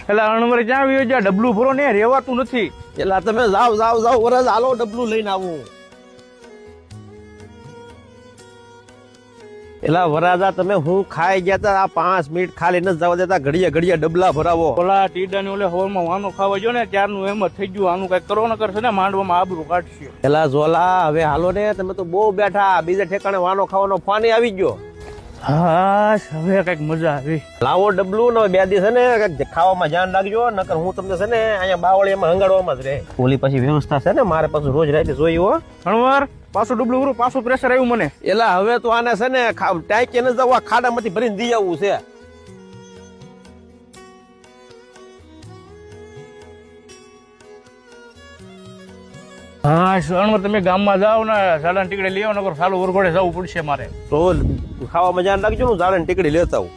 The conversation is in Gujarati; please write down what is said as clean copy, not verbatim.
એટલે અણવર ક્યાં આવ્યો જ્યાં ડબલું ભરો ને રેવાતું નથી. એટલે તમે જાવ જાવ જાવ વરસ હાલો ડબલું લઈને આવું. એલા વરાજા તમે હું ખાઈ ગયા તા, આ 5 મિનિટ ખાલી ન જવા દેતા, ઘડીએ ઘડીએ ડબલા ભરાવો. ઓલા ટીડાની ઓલે હોલમાં વાનો ખાવા જો ને ત્યારનું એમ જ થઈ ગયું. આનું કઈક કરો ન કરશે ને માંડવામાં આબરૂ કાઢશે. એલા ઝોલા હવે હાલો ને, તમે તો બહુ બેઠા, બીજે ઠેકાણે વાનો ખાવાનો ફાની આવી ગયો. હા હવે કઈક મજા આવી. લાવો ડબલું ને 2 દિવસ છે ને કઈક ખાવામાં ધ્યાન રાખજો, નકર હું તમને છે ને અહીંયા બાવળીમાં હંગાડવામાં જ રહે. ઓલી પછી વ્યવસ્થા છે ને મારે પાછું રોજ રાતે જોઈ હો. અણવર પાછું ડબલું ભરું, પાછું પ્રેશર આવ્યું મને. એલા હવે તો આને છે ને ટાંકી ને જવા ખાડામાંથી ભરીને દી આવવું છે. હા અણવર તમે ગામમાં જાઓ ને સાડા ટીકડે લઈ આવો, નકર સાલું વરઘોડે જવું પડશે મારે. તો ખાવામાં ધ્યાન રાખજો, હું જાણે ટીકડી લેતા આવું.